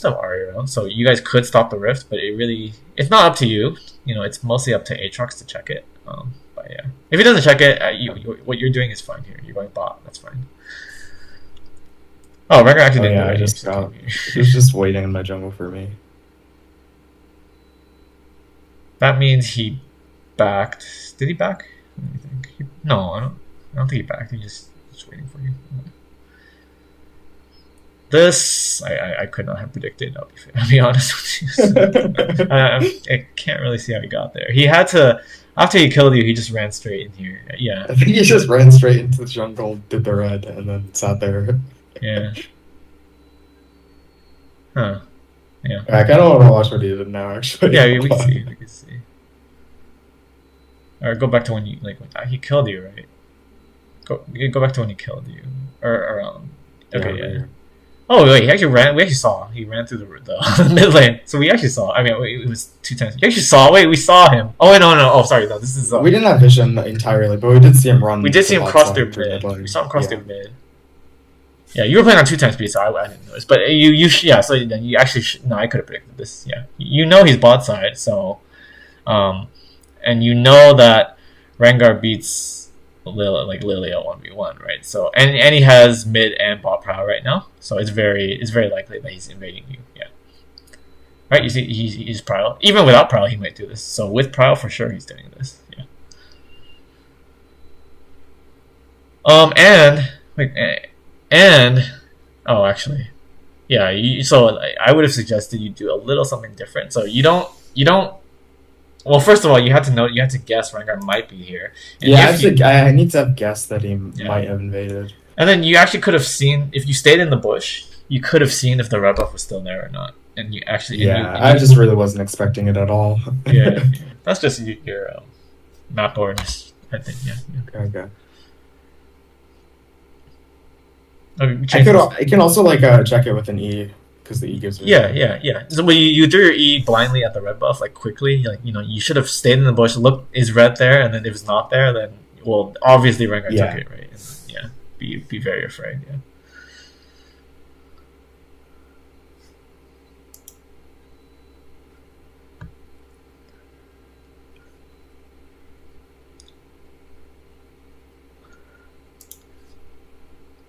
So you guys could stop the Rift, but it's not up to you. You know, it's mostly up to Aatrox to check it. But yeah, if he doesn't check it, what you're doing is fine here. You're going bot. That's fine. Oh, Rengar actually didn't do it. He was just waiting in my jungle for me. That means he backed. Did he back? Let me think. No, I don't think he backed. He just waiting for you. This I could not have predicted. I'll be honest with you. I can't really see how he got there. He had to. After he killed you, he just ran straight in here. Yeah. I think he just ran straight into the jungle, did the red, and then sat there. Yeah. Huh. Yeah. I kind of want to watch what he did now, actually. Yeah, we can see. We can see. Or go back to when he killed you, right? Go back to when he killed you, or okay, yeah. Oh wait, he actually ran. We actually saw he ran through the mid lane. So we actually saw. I mean, it was 2 times. We actually saw. Wait, we saw him. Oh wait, no. Oh, sorry. No, this is. We didn't have vision entirely, but we did see him run. We did see him cross through mid. We saw him cross through mid. Yeah, you were playing on 2 times speed, so I didn't notice. But so then you actually no, I could have predicted this. Yeah, you know he's bot side, so, and you know that Rengar beats Lillia 1v1, right? So and he has mid and bot prow right now, so it's very likely that he's invading you. Yeah, right. You see, he's prow. Even without prow, he might do this. So with prow, for sure, he's doing this. Yeah. And actually, yeah. So I would have suggested you do a little something different. So you don't. Well, first of all, you had to guess Rengar might be here. And I need to have guessed that he might have invaded. And then you actually could have seen if you stayed in the bush. You could have seen if the red buff was still there or not. And you actually, I just really wasn't expecting it at all. yeah, that's just your map awareness, I think. Yeah. Okay. I can also check it with an E because the E gives me. Yeah. So when you do your E blindly at the red buff, like quickly, you should have stayed in the bush. Look, is red there? And then if it's not there, then obviously Rengar took it, right? And, be very afraid. Yeah.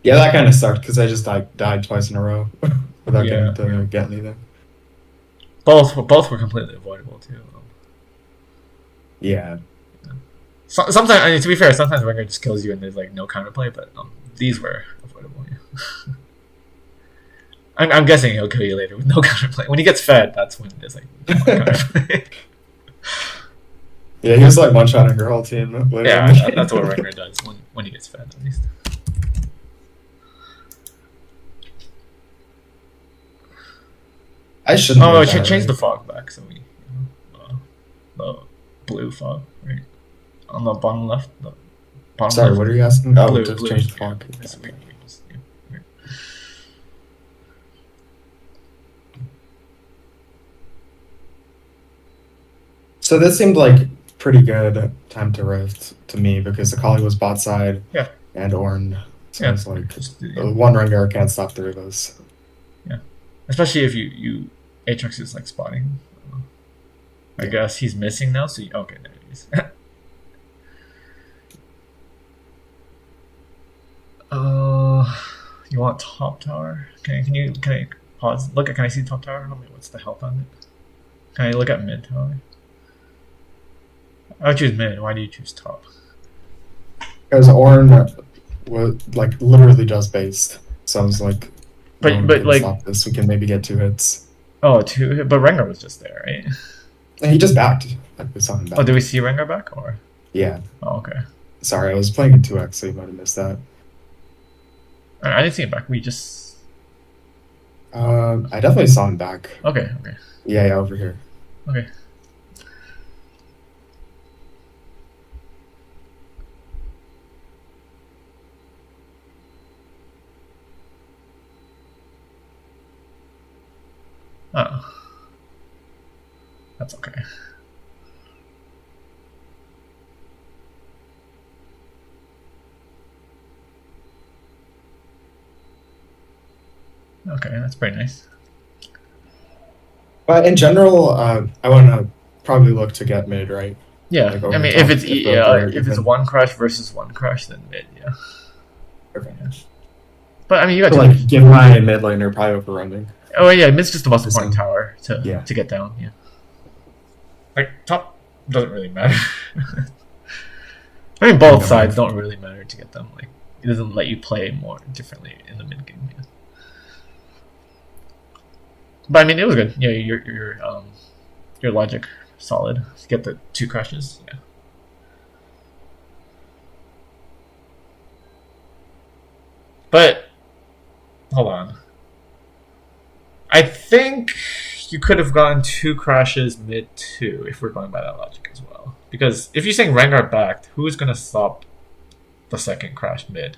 Yeah, that kind of sucked because I just died twice in a row without getting to get anything. Both were completely avoidable too. Yeah. Sometimes, I mean, to be fair, sometimes Rengar just kills you and there's no counterplay, but these were avoidable. Yeah. I'm guessing he'll kill you later with no counterplay. When he gets fed, that's when there's no counterplay. Yeah, he was one-shotting your whole team. Yeah, that's what Rengar does when he gets fed, at least. I shouldn't. Oh, change the fog back so we, the blue fog, right on the bottom left. The bottom. Sorry, left. What are you asking? Oh, blue, change the fog. Yeah. So this seemed like pretty good time to rift to me because Akali was bot side. Yeah. And Ornn. So it's one Rengar can't stop 3 of those. Yeah. Especially if you Aatrox is spotting. I guess he's missing now, so okay, there he is. You want top tower? Can I pause? Can I see top tower? What's the health on it? Can I look at mid tower? I would choose mid. Why do you choose top? Because Ornn was literally just based. So I was like, but like stop this. We can maybe get 2 hits. Oh, 2 hit, but Rengar was just there, right? And he just backed. Like, we saw him back. Oh, did we see Rengar back or? Yeah. Oh, okay. Sorry, I was playing in 2x, so you might have missed that. I didn't see him back. We just. I definitely saw him back. Okay. Yeah, over here. Okay. Oh. That's okay. Okay, that's pretty nice. But in general, I want to probably look to get mid, right? Yeah, like I mean, if it's 1 crush versus 1 crush, then mid, yeah. Okay. Yeah. But I mean, you got to like give my mid laner probably overrunning. Oh yeah, mid's just the most important tower to get down. Yeah. Like top doesn't really matter. I mean, both sides don't really matter to get them. Like it doesn't let you play more differently in the mid game. Yeah. But I mean, it was good. Yeah, your logic solid to get the 2 crushes. Yeah. But hold on. I think you could have gotten 2 crashes mid too if we're going by that logic as well. Because if you're saying Rengar backed, who is going to stop the 2nd crash mid?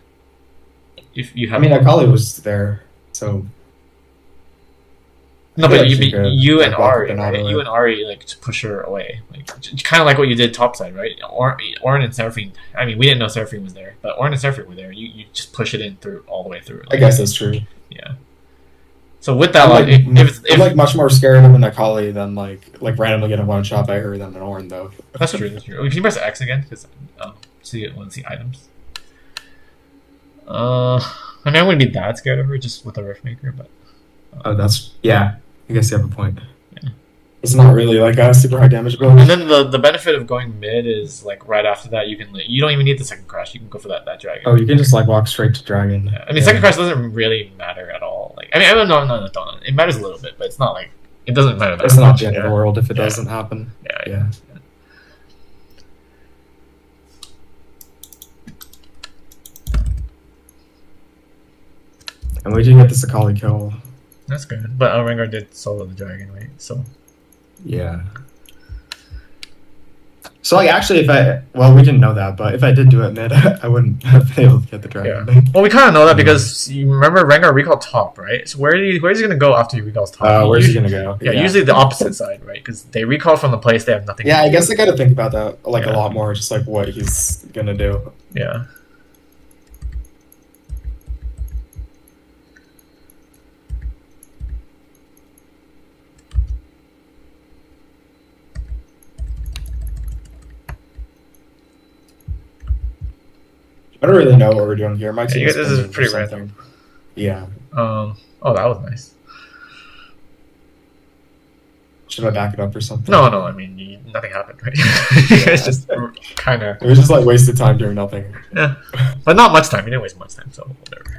If you have, I mean, Akali was there, so. No, but you and Ari, right? You and Ari like to push her away, like kind of like what you did topside, right? Orin and Seraphine. I mean, we didn't know Seraphine was there, but Orin and Seraphine were there. You just push it in through all the way through. Like, I guess that's true. Yeah. So with that, I'm like much more scared of an Akali than like randomly getting 1 shot by her than an Orin though. That's true. That's true. Can you press X again? Because want to see items. I mean, I wouldn't be that scared of her just with a Riftmaker, but. Oh, that's yeah. I guess you have a point. Yeah. It's not really like a super high damage build. And then the benefit of going mid is like right after that you don't even need the 2nd crash. You can go for that dragon. Oh, you can just like walk straight to dragon. Yeah. I mean, 2nd crash doesn't really matter at all. Like I mean, no. It matters a little bit, but it's not like it doesn't matter. It's not the end of the world if it doesn't happen. Yeah. And we did get this Akali kill. That's good. But Rengar did solo the dragon, right? So. Yeah. So, like, actually, we didn't know that, but if I did do it mid, I wouldn't have been able to get the dragon. Yeah. Well, we kind of know that because you remember Rengar recalled top, right? So where's he going to go after he recalls top? Where's he going to go? Yeah, usually the opposite side, right? Because they recall from the place they have nothing to do. I guess I got to think about that, like, a lot more, just, like, what he's going to do. Yeah. I don't really know what we're doing here. This is pretty random. Yeah. Oh, that was nice. Should I back it up or something? No. I mean, nothing happened, right? It's just kind of. It was just like wasted time doing nothing. Yeah, but not much time. You didn't waste much time, so whatever.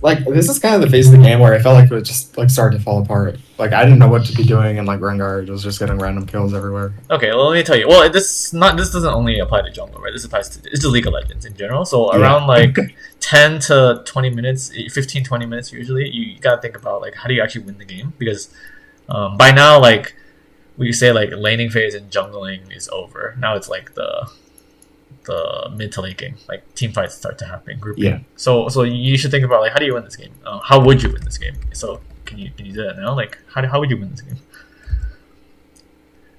Like, this is kind of the phase of the game where I felt like it was just, like, started to fall apart. Like, I didn't know what to be doing, and, like, Rengar was just getting random kills everywhere. Okay, well, let me tell you. Well, this doesn't only apply to jungle, right? This applies to League of Legends in general. So around, like, 10 to 20 minutes, 15, 20 minutes usually, you gotta think about, like, how do you actually win the game? Because by now, like, we say, like, laning phase and jungling is over. Now it's, like, the mid to late game, like team fights start to happen, grouping. Yeah. So you should think about like how do you win this game? How would you win this game? So can you do that now? Like how would you win this game?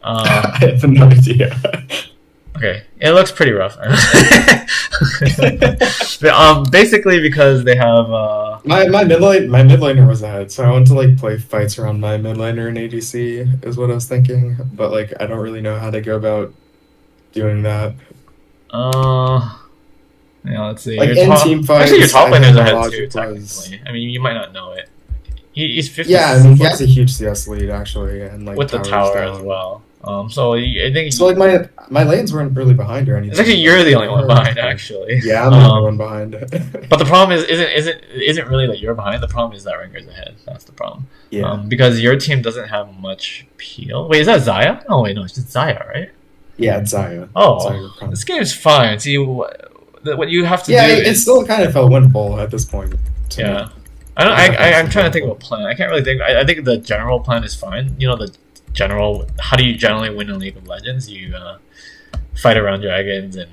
I have no idea. Okay, it looks pretty rough. Basically because they have my mid laner was ahead, so I want to like play fights around my mid laner and ADC is what I was thinking, but like I don't really know how to go about doing that. Yeah, let's see. Like in team fights, actually, your top laner's ahead too, technically. I mean, you might not know it. He's 50. Yeah, I mean, he has a huge CS lead, actually. And like with the tower as well. So I think so like my lanes weren't really behind or anything. It's actually you're the only one behind, actually. Yeah, I'm the only one behind. But the problem isn't really that you're behind. The problem is that Rengar's ahead. That's the problem. Yeah. Because your team doesn't have much peel. Wait, is that Xayah? Oh wait, no, it's just Xayah, right? Yeah, it's Xayah. Oh, this game's fine. See, what you have to do. Yeah, it still kind of felt winnable at this point. Yeah. I'm trying to think of a plan. I can't really think. I think the general plan is fine. You know, the general. How do you generally win in League of Legends? You fight around dragons and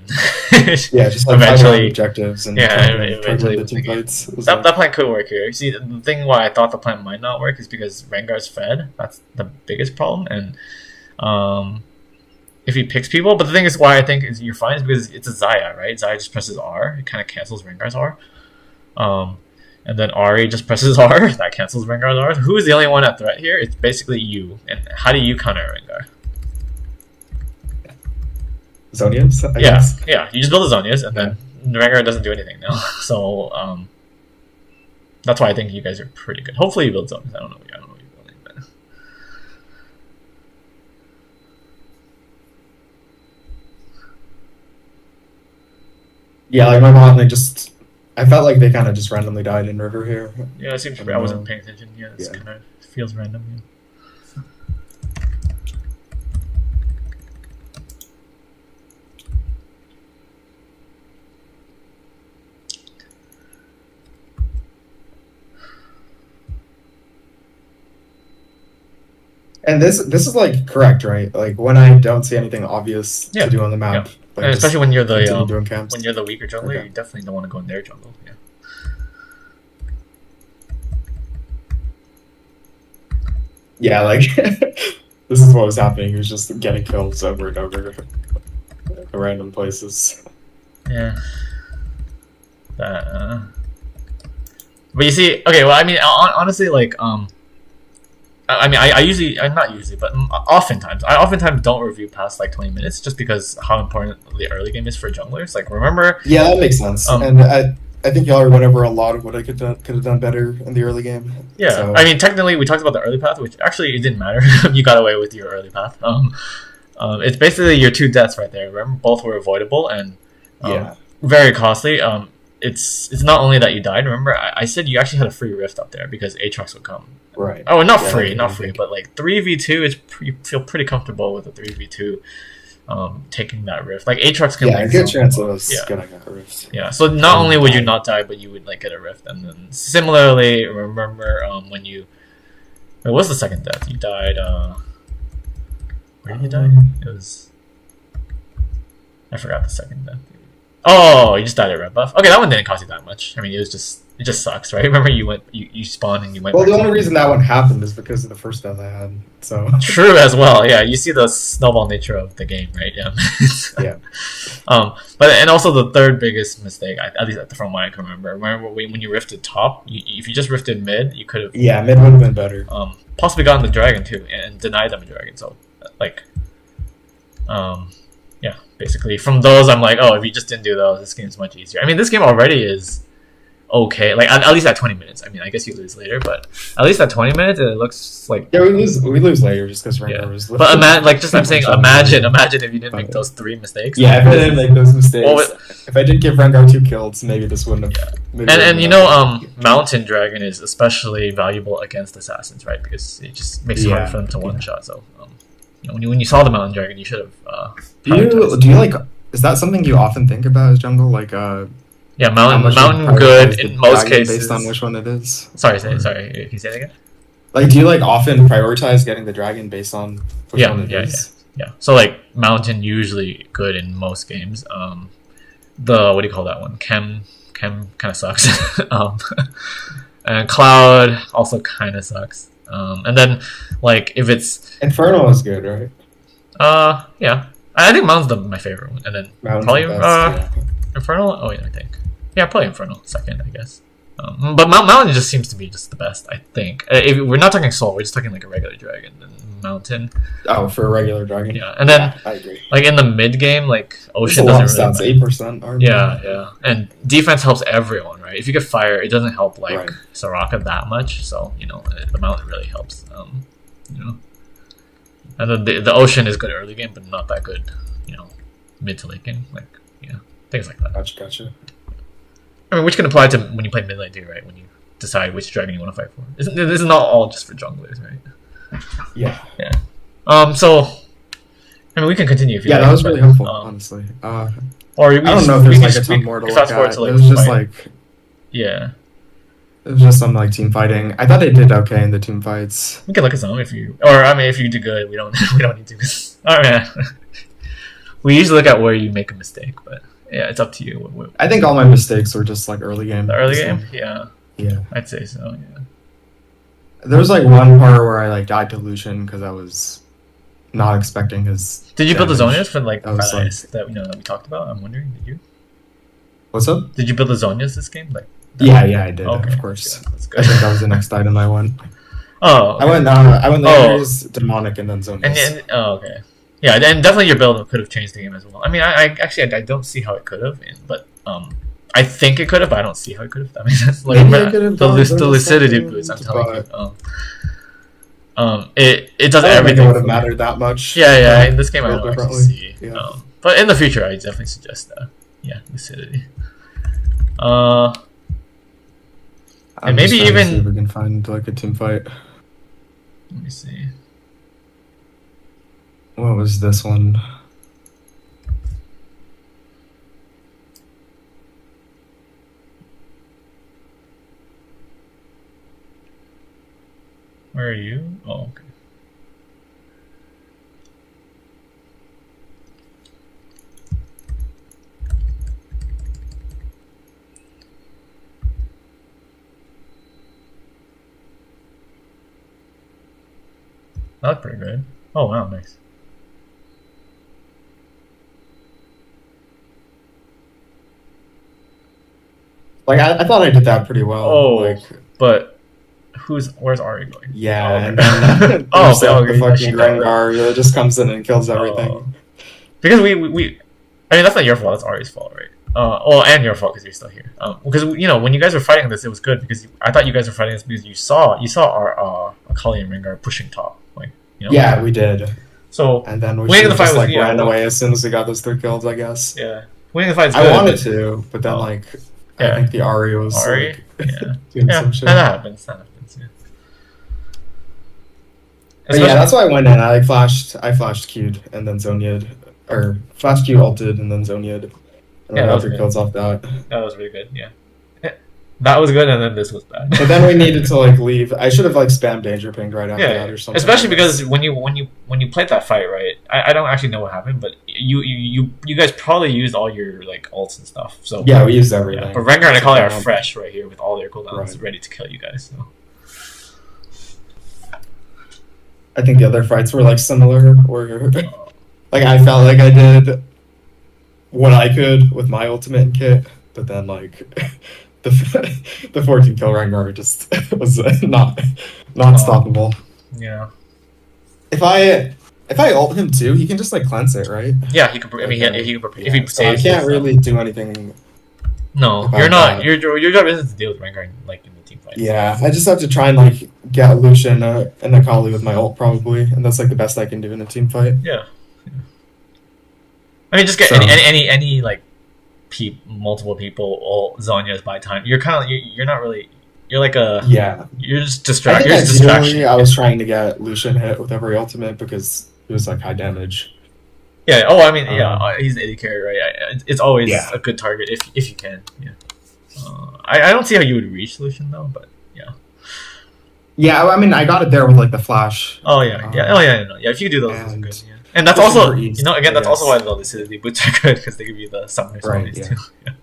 yeah, just like eventually objectives and eventually that plan could work here. See, the thing why I thought the plan might not work is because Rengar's fed. That's the biggest problem, and if he picks people. But the thing is, why I think is you're fine is because it's a Xayah, right? Xayah just presses R. It kind of cancels Rengar's R. And then Ari just presses R. That cancels Rengar's R. Who is the only one at threat here? It's basically you. And how do you counter Rengar? Zonias, I guess. Yeah. You just build the Zonias, and then Rengar doesn't do anything now. So that's why I think you guys are pretty good. Hopefully you build Zonias. I don't know what you're building, but yeah, like my mom, I felt like they kind of just randomly died in river here. Yeah, it seems I wasn't paying attention. Yeah, it kind of feels random. Yeah. And this is like correct, right? Like when I don't see anything obvious to do on the map, like and especially when you're the weaker jungler, you definitely don't want to go in their jungle. Yeah. Yeah, like this is what was happening. He was just getting kills over and over in random places. Yeah. But you see, okay. Well, I mean, honestly, like I mean, but I oftentimes don't review past like 20 minutes just because how important the early game is for junglers. Like, remember? Yeah, that makes sense. And I think y'all went over a lot of what I could have done better in the early game. Yeah, so. I mean, technically, we talked about the early path, which actually it didn't matter. You got away with your early path. It's basically your two deaths right there. Remember, both were avoidable and very costly. It's not only that you died. Remember, I said you actually had a free rift up there because Aatrox would come. Right. Oh, not free, but like 3v2 is you feel pretty comfortable with a 3v2, taking that rift. Like Aatrox can. Yeah, good chance of us getting a rift. Yeah. So not only would you not die, but you would like get a rift, and then similarly, remember when you. What was the second death? You died. Where did you die? It was. I forgot the second death. Oh, you just died at red buff. Okay, that one didn't cost you that much. I mean, it just sucks, right? Remember, you spawned and you went. Well, the only reason that one happened is because of the first death I had. So true as well. Yeah, you see the snowball nature of the game, right? Yeah. Yeah. But and also the third biggest mistake, at least from what I can remember. Remember when you rifted top, if you just rifted mid, you could have. Yeah, mid would have been better. Possibly gotten the dragon too, and denied them a dragon. So, like, yeah, basically from those, I'm like, oh, if you just didn't do those, this game's much easier. I mean, this game already is okay. Like at least at 20 minutes. I mean, I guess you lose later, but at least at 20 minutes, it looks like we lose later just because Rengar was. But I'm saying, imagine if you didn't make those 3 mistakes. Yeah, if I didn't make those mistakes, if I did give Rengar 2 kills, maybe this wouldn't have. And you know, Mountain Dragon is especially valuable against assassins, right? Because it just makes it hard for them to one shot. So. You know, when you saw the Mountain Dragon, you should have. Do you like? Is that something you often think about as jungle? Like, yeah, mountain good in most cases based on which one it is. Sorry. Can you say that again? Like, do you like often prioritize getting the dragon based on which one it is? Yeah. So like mountain usually good in most games. The what do you call that one? Chem kind of sucks. And cloud also kind of sucks. And then, like, if it's Infernal is good, right? Yeah, I think Mountain's my favorite one, and then Mountain's probably Infernal. Oh wait, I think probably Infernal second, I guess. But Mountain just seems to be just the best, I think. If we're not talking Soul, we're just talking like a regular dragon. Then Mountain. Oh, for a regular dragon. Yeah, and then I agree. Like in the mid game, like Ocean doesn't really. 8% armor. Yeah, and defense helps everyone, right? If you get fire, it doesn't help like Soraka that much. So you know the Mountain really helps. You know, And then the ocean is good early game, but not that good, mid to late game. Like, things like that. Gotcha. I mean, which can apply to when you play mid lane too, right? When you decide which dragon you want to fight for. This is not all just for junglers, right? Yeah. So, I mean, we can continue if you like. That was really helpful, honestly. Or I don't know if there's like a ton more to look at. It was just like... Yeah. It was just some like team fighting. I thought they did okay in the team fights. We can look at some if you... Or, I mean, if you do good, we don't need to. Oh, man. We usually look at where you make a mistake, but yeah, it's up to you. I think all my mistakes were just like early game. The early game? Yeah. Yeah. I'd say so, yeah. There was like one part where I like died to Lucian because I was not expecting his... Did you build the Zonias for like that that we talked about? I'm wondering, did you? What's up? Did you build the Zonias this game? Like, yeah, I did. Okay. Of course. Yeah, that's good. I think that was the next item I went. Oh, okay. I went Landers, Demonic, and then Zonias. And okay. Yeah, and definitely your build could have changed the game as well. I mean, I actually don't see how it could have, but I think it could have, but I don't see how it could have. That makes sense. Like, the lucidity boost, I'm telling you. It does everything. It would have mattered that much. Yeah. In this game, I don't actually see. Yeah. But in the future, I definitely suggest lucidity. And maybe even see if we can find like a team fight. Let me see. What was this one? Where are you? Oh, okay. That's pretty good. Oh wow, nice. Like I thought I did that pretty well. Oh, like, but where's Ari going? Yeah, okay. And then the fucking Rengar that just comes in and kills everything. Because we I mean that's not your fault. That's Ari's fault, right? And your fault because you're still here. Because when you guys were fighting this, it was good because I thought you guys were fighting this because you saw our Akali and Rengar pushing top, like Yeah, we did. So and then we just like ran away as soon as we got those 3 kills, I guess. Yeah, winning the fight's good. I wanted to, but then I think the Ari was like, doing some shit. That happens. Yeah. But yeah, that's why I went in. I flashed Q'd and then Zonia'd, or flashed Q ulted and then Zonia'd. And I got 3 kills off that. That was really good. Yeah. That was good, and then this was bad. But then we needed to leave. I should have spammed danger ping right after that or something. Especially because when you played that fight, right? I don't actually know what happened, but you guys probably used all your ults and stuff. So yeah, we used everything. Yeah. But Rengar and Akali are fresh right here with all their cooldowns ready to kill you guys. So. I think the other fights were similar, where I felt like I did what I could with my ultimate and kit, but then the 14 kill Rengar just was not stoppable. Yeah. If I ult him too, he can just cleanse it, right? Yeah, he can. I mean, if he saves, I can't really do anything. No, you're not. Your job isn't to deal with Rengar in the team fight. Yeah, I just have to try and get Lucian and Akali with my ult probably, and that's the best I can do in a team fight. Yeah. I mean, just get any multiple people all Zonias by time. You're you're not really. You're you're just distracted. You're just distraction. I was trying to get Lucian hit with every ultimate because it was high damage. Yeah. Oh, I mean, he's an AD carry, right? It's always a good target if you can. Yeah. I don't see how you would reach Lucian though, but yeah. Yeah, I mean, I got it there with the flash. Oh yeah, yeah. If you do those, those are good. Yeah. And that's also, again, that's also why the lucidity boots are good because they give you the summoner too. Yeah.